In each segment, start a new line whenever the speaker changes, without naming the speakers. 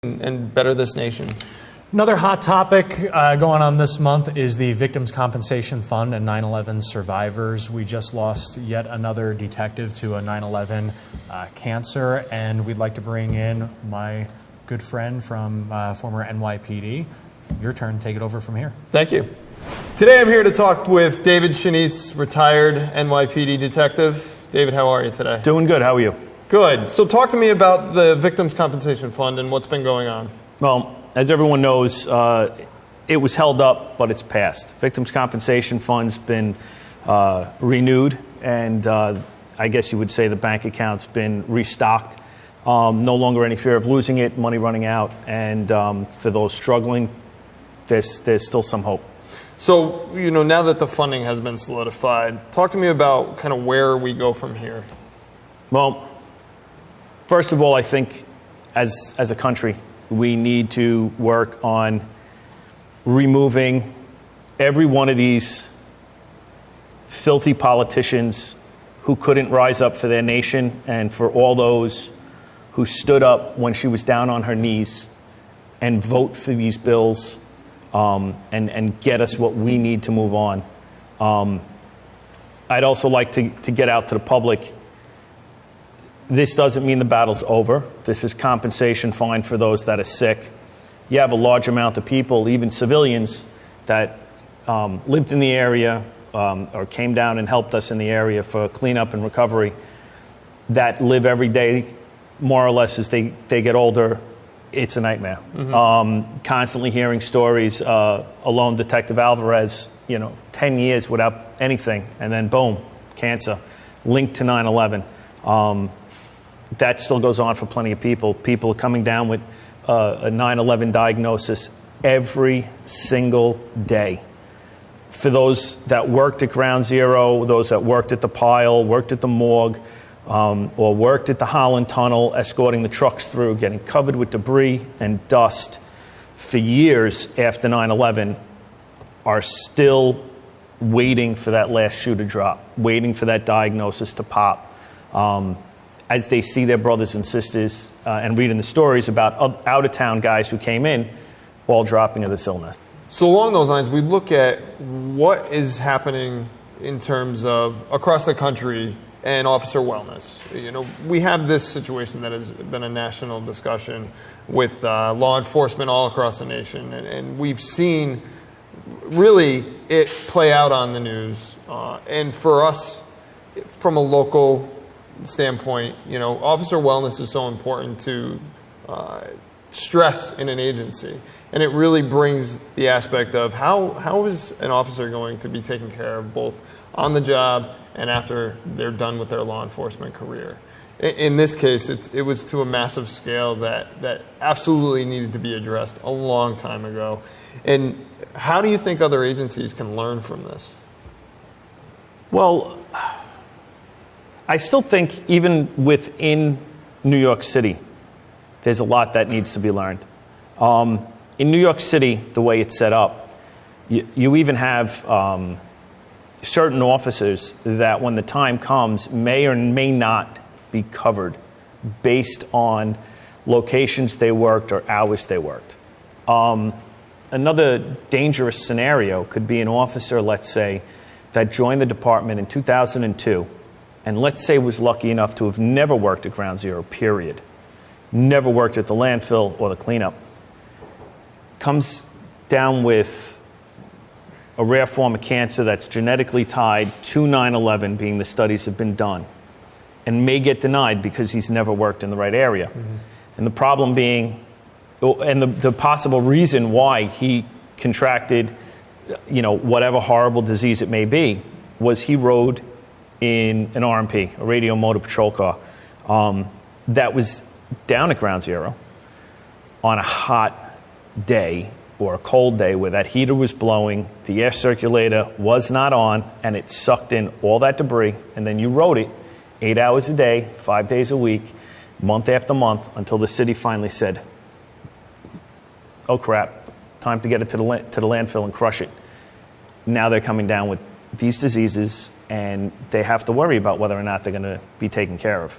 and better this nation.
Another hot topic going on this month is the Victims' Compensation Fund and 9/11 survivors. We just lost yet another detective to a 9/11 cancer, and we'd like to bring in my good friend from former NYPD. Your turn. Take it over from here.
Thank you. Today I'm here to talk with David Shanitz, retired NYPD detective. David, how are you today?
Doing good. How are you?
Good. So talk to me about the Victims' Compensation Fund and what's been going on.
Well, as everyone knows, it was held up, but it's passed. Victims' Compensation Fund's been renewed, and I guess you would say the bank account's been restocked. No longer any fear of losing it, money running out, and for those struggling, there's still some hope.
So, now that the funding has been solidified, talk to me about kind of where we go from here.
Well, first of all, I think as a country, we need to work on removing every one of these filthy politicians who couldn't rise up for their nation, and for all those who stood up when she was down on her knees and vote for these bills and get us what we need to move on. I'd also like to get out to the public. This doesn't mean the battle's over. This is compensation fine for those that are sick. You have a large amount of people, even civilians, that lived in the area or came down and helped us in the area for cleanup and recovery, that live every day, more or less, as they get older. It's a nightmare. Mm-hmm. Constantly hearing stories. Alone Detective Alvarez, 10 years without anything, and then boom, cancer, linked to 9/11. That still goes on for plenty of people. People are coming down with a 9/11 diagnosis every single day. For those that worked at Ground Zero, those that worked at the pile, worked at the morgue, or worked at the Holland Tunnel, escorting the trucks through, getting covered with debris and dust for years after 9/11, are still waiting for that last shoe to drop, waiting for that diagnosis to pop. As they see their brothers and sisters and reading the stories about out-of-town guys who came in, all dropping of this illness.
So along those lines, we look at what is happening in terms of across the country and officer wellness. We have this situation that has been a national discussion with law enforcement all across the nation, and we've seen really it play out on the news. And for us, from a local standpoint, officer wellness is so important to stress in an agency, and it really brings the aspect of how is an officer going to be taken care of both on the job and after they're done with their law enforcement career. In this case, it was to a massive scale that absolutely needed to be addressed a long time ago. And how do you think other agencies can learn from this?
Well, I still think even within New York City, there's a lot that needs to be learned. In New York City, the way it's set up, you even have certain officers that when the time comes may or may not be covered based on locations they worked or hours they worked. Another dangerous scenario could be an officer, let's say, that joined the department in 2002, and let's say was lucky enough to have never worked at Ground Zero, period. Never worked at the landfill or the cleanup. Comes down with a rare form of cancer that's genetically tied to 9/11, being the studies have been done, and may get denied because he's never worked in the right area. Mm-hmm. And the problem being, and the possible reason why he contracted, whatever horrible disease it may be, was he rode in an RMP, a radio motor patrol car, that was down at Ground Zero on a hot day or a cold day where that heater was blowing, the air circulator was not on, and it sucked in all that debris, and then you rode it 8 hours a day, 5 days a week, month after month, until the city finally said, oh crap, time to get it to the landfill and crush it. Now they're coming down with these diseases, and they have to worry about whether or not they're going to be taken care of.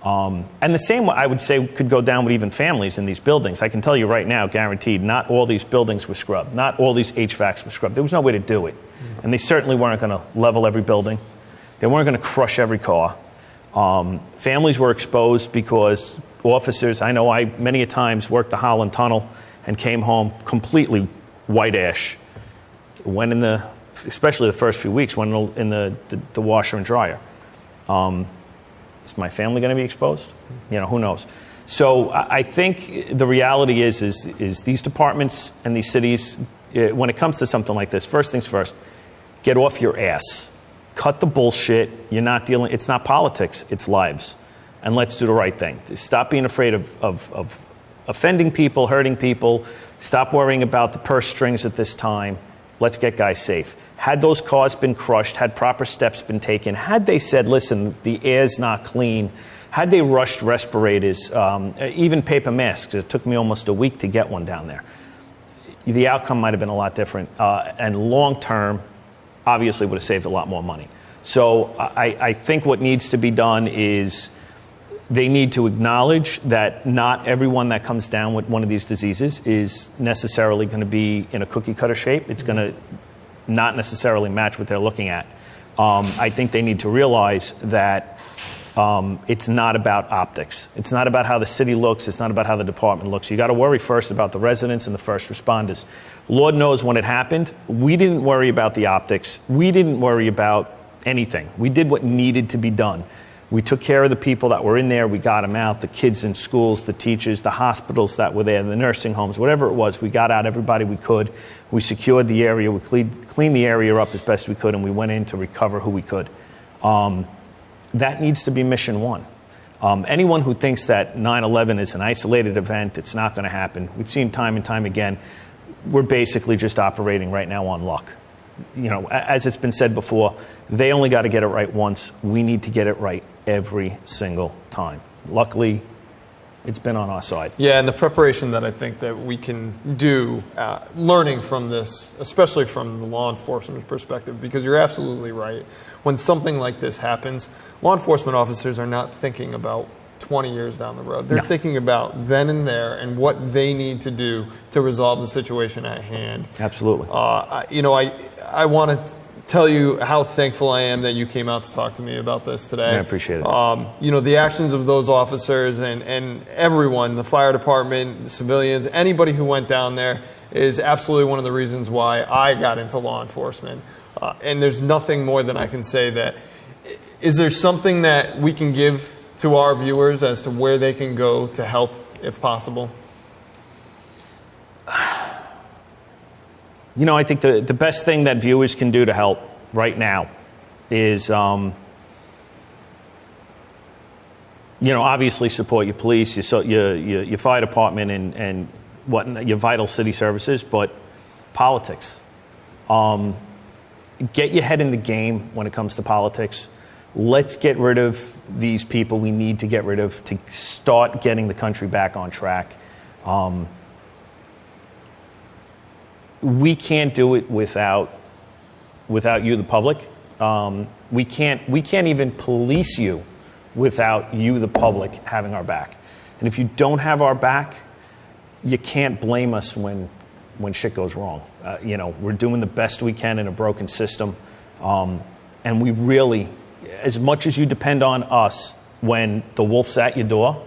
And the same, I would say, could go down with even families in these buildings. I can tell you right now, guaranteed, not all these buildings were scrubbed. Not all these HVACs were scrubbed. There was no way to do it. And they certainly weren't going to level every building. They weren't going to crush every car. Families were exposed because officers, I know I many a times worked the Holland Tunnel and came home completely white ash. Went in the, especially the first few weeks, went in the washer and dryer. Is my family going to be exposed? Who knows? So I think the reality is these departments and these cities, when it comes to something like this, first things first, get off your ass. Cut the bullshit. It's not politics, it's lives. And let's do the right thing. Stop being afraid of offending people, hurting people. Stop worrying about the purse strings at this time. Let's get guys safe. Had those cars been crushed, had proper steps been taken, had they said, listen, the air's not clean, had they rushed respirators, even paper masks, it took me almost a week to get one down there, the outcome might have been a lot different. And long term, obviously would have saved a lot more money. So I think what needs to be done is they need to acknowledge that not everyone that comes down with one of these diseases is necessarily going to be in a cookie cutter shape. It's going to not necessarily match what they're looking at. I think they need to realize that it's not about optics. It's not about how the city looks. It's not about how the department looks. You got to worry first about the residents and the first responders. Lord knows when it happened, we didn't worry about the optics. We didn't worry about anything. We did what needed to be done. We took care of the people that were in there. We got them out, the kids in schools, the teachers, the hospitals that were there, the nursing homes, whatever it was. We got out everybody we could. We secured the area. We cleaned the area up as best we could, and we went in to recover who we could. That needs to be mission one. Anyone who thinks that 9/11 is an isolated event, it's not going to happen. We've seen time and time again, we're basically just operating right now on luck. As it's been said before, they only got to get it right once. We need to get it right every single time. Luckily, it's been on our side.
Yeah, and the preparation that I think that we can do, learning from this, especially from the law enforcement perspective, because you're absolutely right. When something like this happens, law enforcement officers are not thinking about 20 years down the road. They're thinking about then and there and what they need to do to resolve the situation at hand.
Absolutely.
I want to tell you how thankful I am that you came out to talk to me about this today.
I appreciate it.
The actions of those officers and everyone, the fire department, the civilians, anybody who went down there is absolutely one of the reasons why I got into law enforcement. And there's nothing more than I can say that. Is there something that we can give to our viewers as to where they can go to help if possible?
I think the best thing that viewers can do to help right now is, obviously support your police, your fire department, and your vital city services, but politics. Get your head in the game when it comes to politics. Let's get rid of these people we need to get rid of to start getting the country back on track. We can't do it without you, the public. We can't even police you without you, the public, having our back. And if you don't have our back, you can't blame us when shit goes wrong. We're doing the best we can in a broken system, and we really, as much as you depend on us when the wolf's at your door,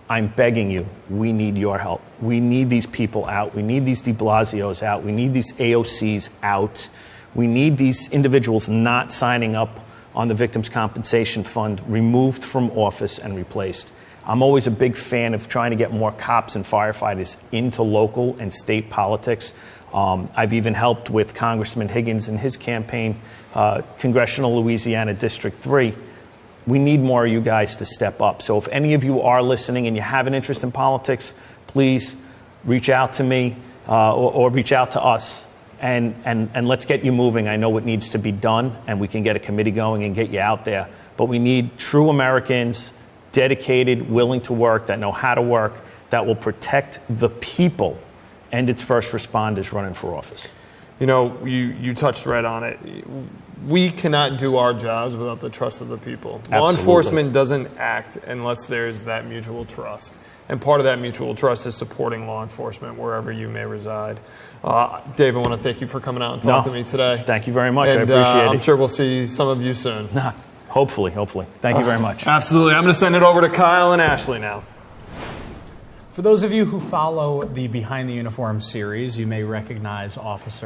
I'm begging you, we need your help. We need these people out. We need these de Blasios out. We need these AOCs out. We need these individuals not signing up on the Victims' Compensation Fund removed from office and replaced. I'm always a big fan of trying to get more cops and firefighters into local and state politics. I've even helped with Congressman Higgins and his campaign, Congressional Louisiana District 3. We need more of you guys to step up. So if any of you are listening and you have an interest in politics, please reach out to me or reach out to us and let's get you moving. I know what needs to be done, and we can get a committee going and get you out there. But we need true Americans, dedicated, willing to work, that know how to work, that will protect the people and its first responders running for office.
you touched right on it. We cannot do our jobs without the trust of the people.
Absolutely.
Law enforcement doesn't act unless there's that mutual trust. And part of that mutual trust is supporting law enforcement wherever you may reside. Dave, I want to thank you for coming out and talking to me today.
Thank you very much.
And,
I appreciate it.
I'm sure we'll see some of you soon.
Hopefully. Thank you very much.
Absolutely. I'm going to send it over to Kyle and Ashley now.
For those of you who follow the Behind the Uniform series, you may recognize Officer